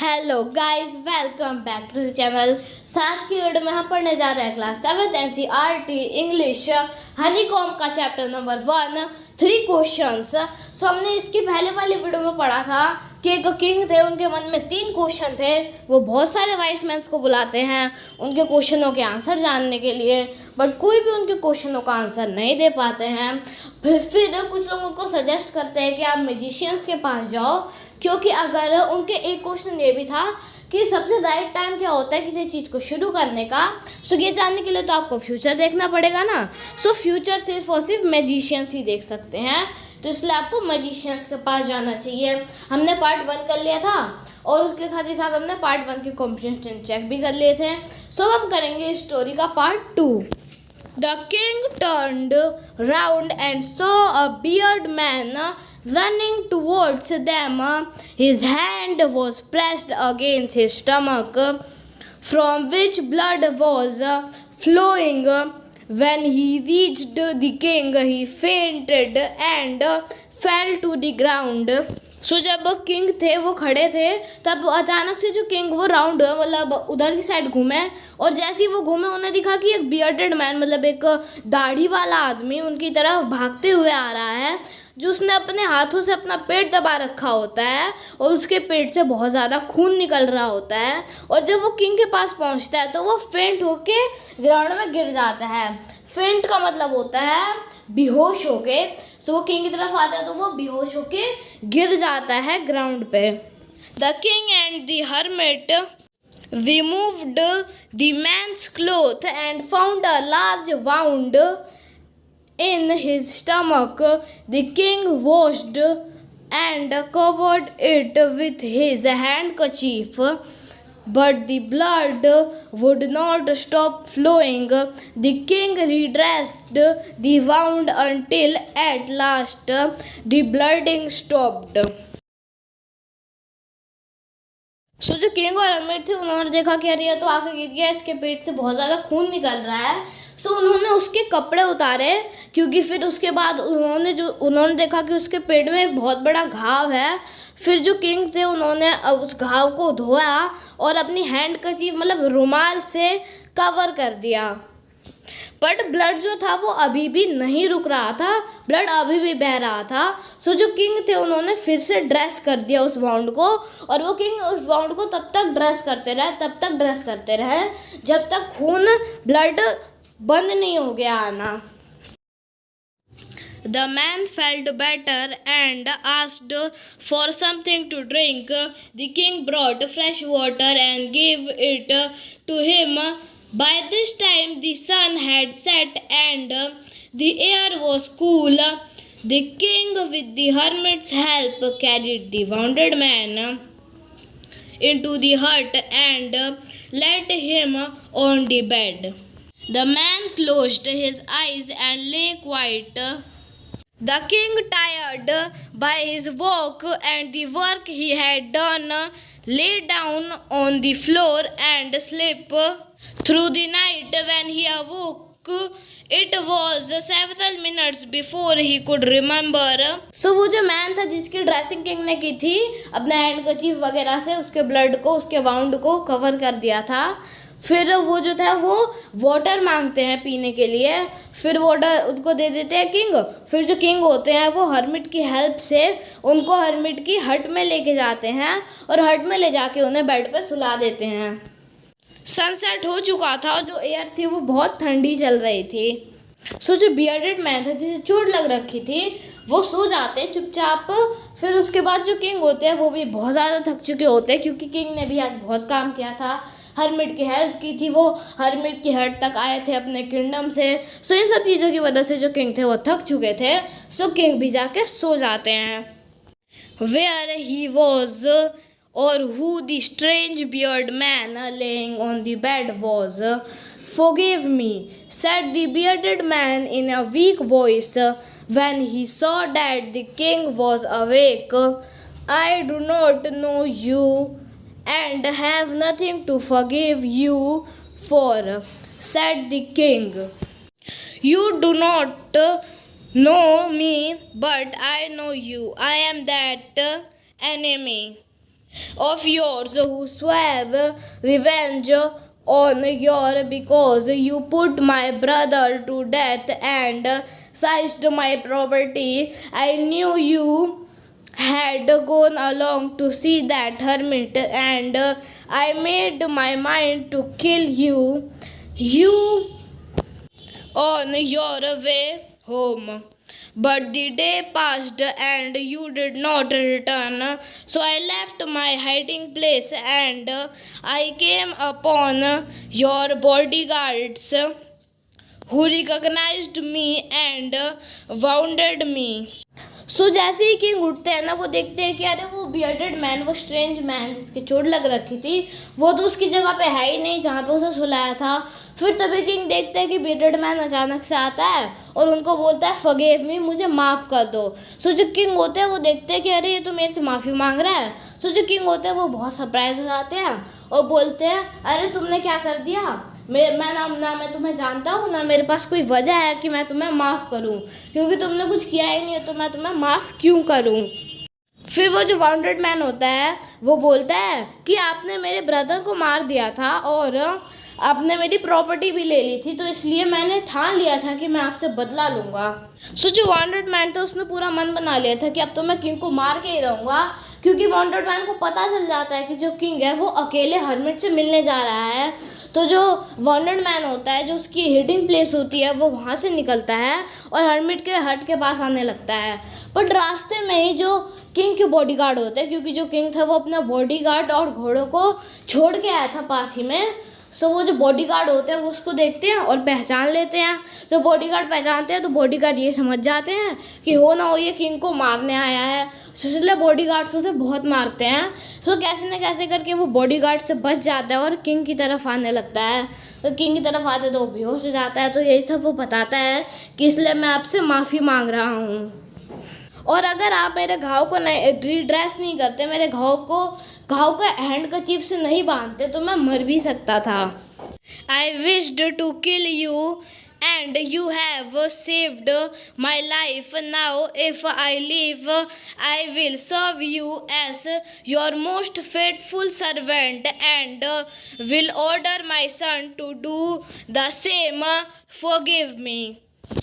Hello guys, welcome back to the channel. साथ की video में हम पढ़ने जा रहे हैं क्लास 7 NCERT इंग्लिश हनीकॉम का चैप्टर नंबर 1 3 क्वेश्चंस। सो हमने इसकी पहले वाली वीडियो में पढ़ा था कि एक किंग थे, उनके मन में 3 क्वेश्चन थे। वो बहुत सारे वाइस मैन को बुलाते हैं उनके क्वेश्चनों के आंसर जानने के लिए, बट कोई भी उनके क्वेश्चनों का आंसर नहीं दे पाते हैं। फिर कुछ लोग उनको सजेस्ट करते हैं कि आप मैजिशियंस के पास जाओ, क्योंकि अगर उनके एक क्वेश्चन ये भी था कि सबसे राइट टाइम क्या होता है किसी चीज़ को शुरू करने का। सो ये जानने के लिए तो आपको फ्यूचर देखना पड़ेगा ना। सो फ्यूचर सिर्फ और सिर्फ मैजिशियंस ही देख सकते हैं, तो इसलिए आपको मैजिशियंस के पास जाना चाहिए। हमने पार्ट 1 कर लिया था और उसके साथ ही साथ हमने पार्ट 1 के कॉम्प्रिहेंशन चेक भी कर लिए थे। सो हम करेंगे स्टोरी का part 2। The king turned round and saw a bearded man running towards them. His hand was pressed against his stomach, from which blood was flowing. When he reached the king, he fainted and fell to the ground. सो जब king थे वो खड़े थे, तब अचानक से जो king वो राउंड हुए, मतलब उधर की साइड घूमे, और जैसे ही वो घूमे उन्हें दिखा कि एक बियर्डेड मैन, मतलब एक दाढ़ी वाला आदमी उनकी तरफ भागते हुए आ रहा है, जो उसने अपने हाथों से अपना पेट दबा रखा होता है और उसके पेट से बहुत ज़्यादा खून निकल रहा होता है। और जब वो किंग के पास पहुंचता है तो वो फेंट होके ग्राउंड में गिर जाता है। फेंट का मतलब होता है बेहोश होके। सो वो किंग की तरफ आता है तो वो बेहोश होके गिर जाता है ग्राउंड पे। The king and the hermit removed the man's cloth and found a large wound in his stomach. The king washed and covered it with his handkerchief, but the blood would not stop flowing. The king redressed the wound until at last the bleeding stopped. सो जो king और hermit थे उन्होंने देखा कि अरे ये तो आके गिर गया, इसके पेट से बहुत ज़्यादा खून निकल रहा है। सो उन्होंने उसके कपड़े उतारे, क्योंकि फिर उसके बाद उन्होंने देखा कि उसके पेट में एक बहुत बड़ा घाव है। फिर जो किंग थे उन्होंने उस घाव को धोया और अपनी हैंडकरचीफ मतलब रुमाल से कवर कर दिया। बट ब्लड जो था वो अभी भी नहीं रुक रहा था, ब्लड अभी भी बह रहा था। सो जो किंग थे उन्होंने फिर से ड्रेस कर दिया उस वाउंड को, और वो किंग उस वाउंड को तब तक ड्रेस करते रहे जब तक खून ब्लड बंद नहीं हो गया आना। The man felt better and asked for something to drink. The king brought fresh water and gave it to him. By this time the sun had set and the air was cool. The king, with the hermit's help, carried the wounded man into the hut and laid him on the bed. The man closed his eyes and lay quiet. The king, tired by his walk and the work he had done, lay down on the floor and slept through the night. When he awoke, it was several minutes before he could remember. So वो जो man था जिसकी dressing king ने की थी अपने handkerchief वगैरह से, उसके ब्लड को, उसके वाउंड को कवर कर दिया था। फिर वो जो था वो वाटर मांगते हैं पीने के लिए, फिर वाटर उनको दे देते हैं किंग। फिर जो किंग होते हैं वो हर्मिट की हेल्प से उनको हर्मिट की हट में लेके जाते हैं और हट में ले जाके उन्हें बेड पे सुला देते हैं। सनसेट हो चुका था और जो एयर थी वो बहुत ठंडी चल रही थी। सो जो बियर्डेड मैन था जिसे चोट लग रखी थी वो सो जाते हैं चुपचाप। फिर उसके बाद जो किंग होते हैं वो भी बहुत ज़्यादा थक चुके होते हैं, क्योंकि किंग ने भी आज बहुत काम किया था, हर्मिट की हेल्प की थी, वो हर्मिट की हट तक आए थे अपने किंगडम से। सो इन सब चीज़ों की वजह से जो किंग थे वो थक चुके थे। सो किंग भी जाके सो जाते हैं। वेयर ही वॉज और who the strange beard man laying on the bed was. Forgive me, said the bearded man in a weak voice when he saw that the king was awake. I do not know you and have nothing to forgive you for, said the king. You do not know me, but I know you. I am that enemy of yours who swore revenge on your because you put my brother to death and seized my property. I knew you had gone along to see that hermit and I made my mind to kill you. You on your way home. But the day passed and you did not return. So I left my hiding place and I came upon your bodyguards who recognized me and wounded me. सो जैसे ही king उठते हैं ना, वो देखते हैं कि अरे वो बियर्डेड मैन, वो स्ट्रेंज मैन जिसकी चोट लग रखी थी, वो तो उसकी जगह पे है ही नहीं जहाँ पे उसे सुलाया था। फिर तभी किंग देखते हैं कि बियर्डेड मैन अचानक से आता है और उनको बोलता है फॉरगिव मी, मुझे माफ़ कर दो। सो जो किंग होते हैं वो देखते हैं कि अरे ये तो मेरे से माफ़ी मांग रहा है। सो जो किंग होते हैं वो बहुत सरप्राइज हो जाते हैं और बोलते हैं अरे तुमने क्या कर दिया, मैं ना मैं तुम्हें जानता हूँ ना मेरे पास कोई वजह है कि मैं तुम्हें माफ़ करूँ, क्योंकि तुमने कुछ किया ही नहीं है तो मैं तुम्हें माफ़ क्यों करूँ। फिर वो जो वाउंडेड मैन होता है वो बोलता है कि आपने मेरे ब्रदर को मार दिया था और आपने मेरी प्रॉपर्टी भी ले ली थी, तो इसलिए मैंने ठान लिया था कि मैं आपसे बदला लूँगा। सो जो वाउंडेड मैन था उसने पूरा मन बना लिया था कि अब तो मैं किंग को मार के ही रहूँगा, क्योंकि वाउंडेड मैन को पता चल जाता है कि जो किंग है वो अकेले हर्मिट से मिलने जा रहा है। तो जो वाउंडेड मैन होता है, जो उसकी हिडिंग प्लेस होती है, वो वहाँ से निकलता है और हर्मिट के हट के पास आने लगता है। बट रास्ते में ही जो किंग के बॉडीगार्ड होते हैं, क्योंकि जो किंग था वो अपना बॉडीगार्ड और घोड़ों को छोड़ के आया था पास ही में, सो वो जो बॉडीगार्ड होते हैं वो उसको देखते हैं और पहचान लेते हैं। तो बॉडीगार्ड पहचानते हैं तो बॉडीगार्ड ये समझ जाते हैं कि हो ना हो ये किंग को मारने आया है। सो इसलिए बॉडीगार्ड्स उसे बहुत मारते हैं। सो कैसे न कैसे करके वो बॉडीगार्ड से बच जाता है और किंग की तरफ आने लगता है। तो किंग की तरफ आते तो वो बेहोश हो जाता है। तो यही सब वो बताता है कि इसलिए मैं आपसे माफ़ी मांग रहा हूँ, और अगर आप मेरे घाव को रिड्रेस नहीं करते, मेरे घाव को हैंडकरचीफ से नहीं बांधते, तो मैं मर भी सकता था। I wished to kill you and you have saved my life. Now if I live, I will serve you as your most faithful servant and will order my son to do the same. Forgive me.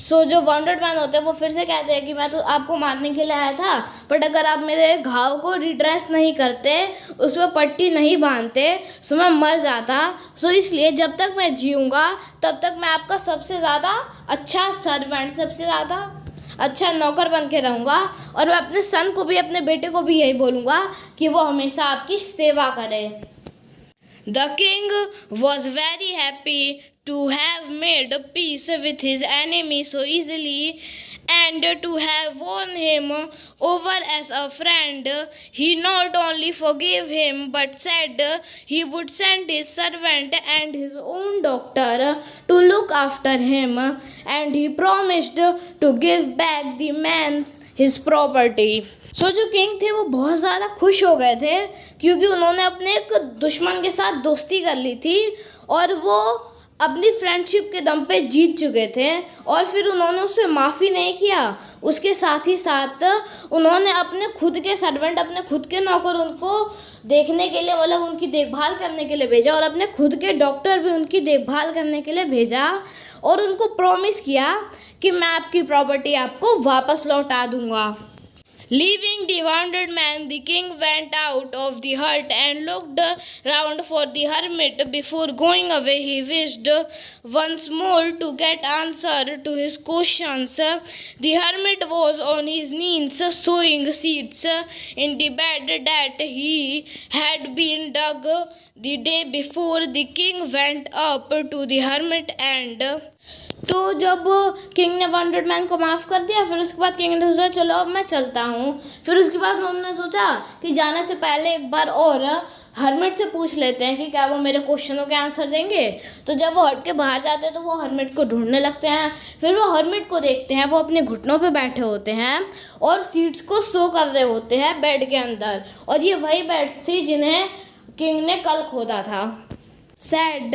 सो जो bounded man होते हैं वो फिर से कहते हैं कि मैं तो आपको मारने के लिए आया था, बट अगर आप मेरे घाव को रिड्रेस नहीं करते, उस पर पट्टी नहीं बांधते, सो मैं मर जाता। सो इसलिए जब तक मैं जीऊँगा तब तक मैं आपका सबसे ज़्यादा अच्छा सर्वेंट, सबसे ज़्यादा अच्छा नौकर बन के रहूँगा, और मैं अपने सन को भी, अपने बेटे को भी यही बोलूँगा कि वो हमेशा आपकी सेवा करे। The king was very happy to have made peace with his enemy so easily and to have won him over as a friend. He not only forgave him but said he would send his servant and his own doctor to look after him, and he promised to give back the man his property. सो जो king थे वो बहुत ज़्यादा खुश हो गए थे, क्योंकि उन्होंने अपने एक दुश्मन के साथ दोस्ती कर ली थी और वो अपनी फ्रेंडशिप के दम पे जीत चुके थे, और फिर उन्होंने उससे माफ़ी नहीं किया। उसके साथ ही साथ उन्होंने अपने खुद के सर्वेंट, अपने खुद के नौकर उनको देखने के लिए, मतलब उनकी देखभाल करने के लिए भेजा, और अपने खुद के डॉक्टर भी उनकी देखभाल करने के लिए भेजा, और उनको प्रॉमिस किया कि मैं आपकी प्रॉपर्टी आपको वापस लौटा दूँगा। Leaving the wounded man, the king went out of the hut and looked round for the hermit. Before going away, he wished once more to get answer to his questions. The hermit was on his knees sowing seeds in the bed that he had been dug the day before. The king went up to the hermit and तो जब king ने bounded man को माफ़ कर दिया, फिर उसके बाद किंग ने सोचा चलो अब मैं चलता हूँ। फिर उसके बाद उन्होंने सोचा कि जाने से पहले एक बार और हर्मिट से पूछ लेते हैं कि क्या वो मेरे क्वेश्चनों के आंसर देंगे। तो जब वो हट के बाहर जाते हैं तो वो हर्मिट को ढूंढने लगते हैं। फिर वो हर्मिट को देखते हैं, वो अपने घुटनों पे बैठे होते हैं और सीड्स को सो कर रहे होते हैं बेड के अंदर, और ये वही बेड थी जिन्हें किंग ने कल खोदा था। Sad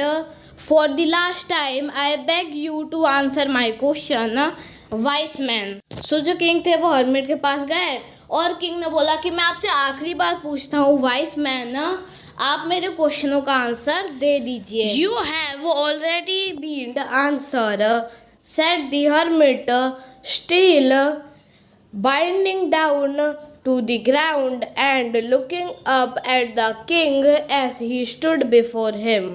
For the last time, I beg you to answer my question, wise man. सो जो किंग थे वो हर्मिट के पास गए और किंग ने बोला कि मैं आपसे आखिरी बार पूछता हूँ वाइस मैन, आप मेरे क्वेश्चनों का आंसर दे दीजिए। You have already been the answer, said the hermit, still binding down to the ground and looking up at the king as he stood before him.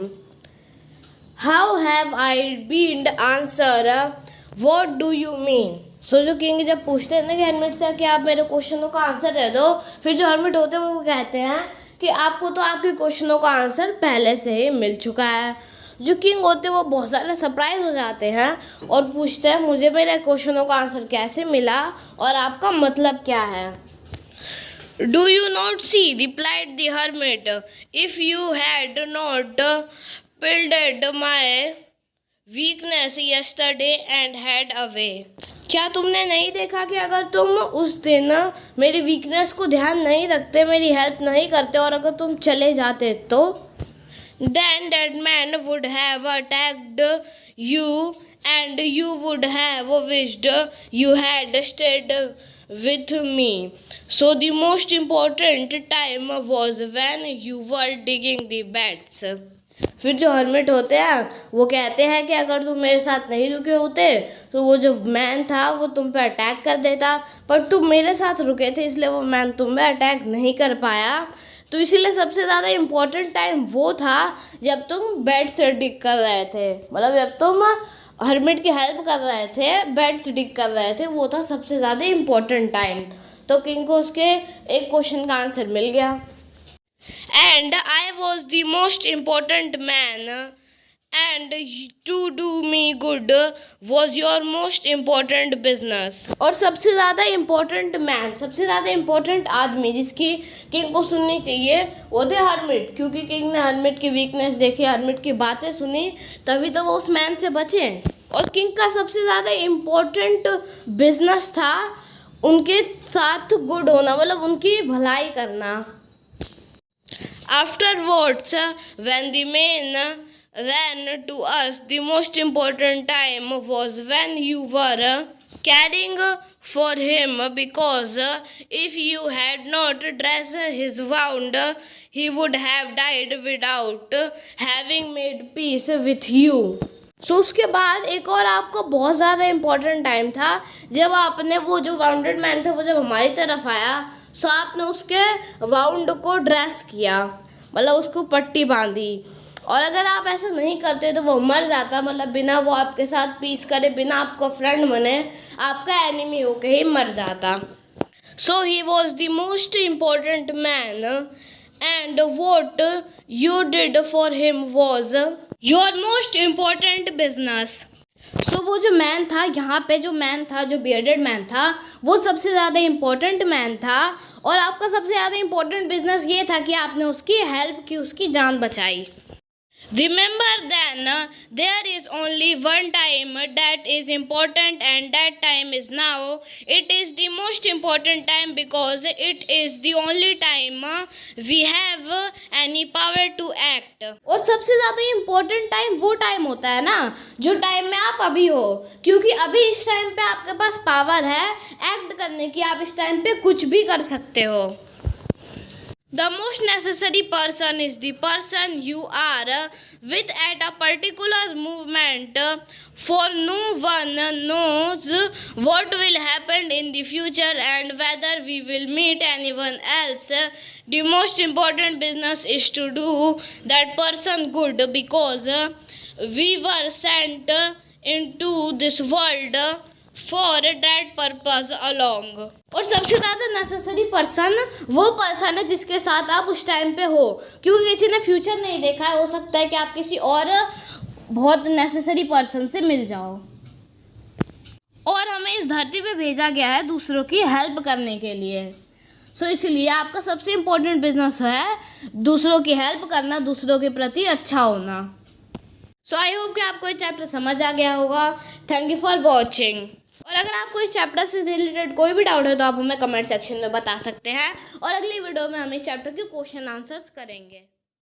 How have I been? Answer. What do you mean? सो जो king जब पूछते हैं ना कि hermit से कि आप मेरे क्वेश्चनों का आंसर दे दो, फिर जो हर्मिट होते हैं वो कहते हैं कि आपको तो आपके क्वेश्चनों का आंसर पहले से ही मिल चुका है। जो किंग होते हैं वो बहुत ज़्यादा सरप्राइज हो जाते हैं और पूछते हैं मुझे मेरे क्वेश्चनों का आंसर कैसे मिला और आपका मतलब क्या है। Do you not see, replied the hermit, if you had not pitied my weakness yesterday and had away. क्या तुमने नहीं देखा कि अगर तुम उस दिन मेरी वीकनेस को ध्यान नहीं रखते, मेरी हेल्प नहीं करते और अगर तुम चले जाते तो then that man would have attacked you and you would have wished you had stayed with me. So the most important time was when you were digging the beds. फिर जो हर्मिट होते हैं वो कहते हैं कि अगर तुम मेरे साथ नहीं रुके होते तो वो जो मैन था वो तुम पे अटैक कर देता, पर तुम मेरे साथ रुके थे इसलिए वो मैन तुम पे अटैक नहीं कर पाया। तो इसीलिए सबसे ज़्यादा इम्पोर्टेंट टाइम वो था जब तुम बेड से डिग कर रहे थे, मतलब जब तुम हर्मिट की हेल्प कर रहे थे, बेड से डिग कर रहे थे, वो था सबसे ज़्यादा इम्पोर्टेंट टाइम। तो किंग को उसके एक क्वेश्चन का आंसर मिल गया। And I was the most important man and to do me good was your most important business. और सबसे ज़्यादा इम्पोर्टेंट मैन, सबसे ज़्यादा इम्पोर्टेंट आदमी जिसकी किंग को सुननी चाहिए वो थे हर्मिट, क्योंकि किंग ने हर्मिट की वीकनेस देखी, हर्मिट की बातें सुनी, तभी तो वो उस मैन से बचे। और किंग का सबसे ज़्यादा इम्पोर्टेंट बिजनेस था उनके साथ गुड होना, मतलब उनकी भलाई करना। Afterwards, when the men ran to us, the most important time was when you were caring for him, because if you had not dressed his wound, he would have died without having made peace with you. सो उसके बाद एक और आपको बहुत ज़्यादा important time था जब आपने वो जो वाउंडेड मैन थे वो जब हमारी तरफ आया, सो आपने उसके वाउंड को ड्रेस किया, मतलब उसको पट्टी बांधी। और अगर आप ऐसा नहीं करते तो वो मर जाता, मतलब बिना वो आपके साथ पीस करे, बिना आपको फ्रेंड बने, आपका एनिमी होके ही मर जाता। So he was the most important man and what you did for him was your most important business. So वो जो मैन था, यहाँ पे जो मैन था, जो बियर्डेड मैन था, वो सबसे ज़्यादा इम्पोर्टेंट मैन था और आपका सबसे ज़्यादा इम्पोर्टेंट बिजनेस ये था कि आपने उसकी हेल्प की, उसकी जान बचाई। Remember then, there is only one time that is important and that time is now. It is the most important time because it is the only time we have any power to act. और सबसे ज़्यादा important time वो time होता है ना जो time में आप अभी हो, क्योंकि अभी इस टाइम पे आपके पास पावर है एक्ट करने की, आप इस टाइम पे कुछ भी कर सकते हो। The most necessary person is the person you are with at a particular moment, for no one knows what will happen in the future and whether we will meet anyone else. The most important business is to do that person good, because we were sent into this world for that purpose along. और सबसे ज़्यादा necessary person वो person है जिसके साथ आप उस time पे हो, क्योंकि किसी ने फ्यूचर नहीं देखा है, हो सकता है कि आप किसी और बहुत नेसेसरी पर्सन से मिल जाओ। और हमें इस धरती पे भेजा गया है दूसरों की हेल्प करने के लिए, सो इसलिए आपका सबसे इम्पोर्टेंट बिजनेस है दूसरों की हेल्प करना, दूसरों के प्रति अच्छा होना। सो आई होप कि आपको ये चैप्टर समझ आ गया होगा। Thank you for watching. और अगर आपको इस चैप्टर से रिलेटेड कोई भी डाउट है तो आप हमें कमेंट सेक्शन में बता सकते हैं और अगली वीडियो में हम इस चैप्टर के क्वेश्चन आंसर्स करेंगे।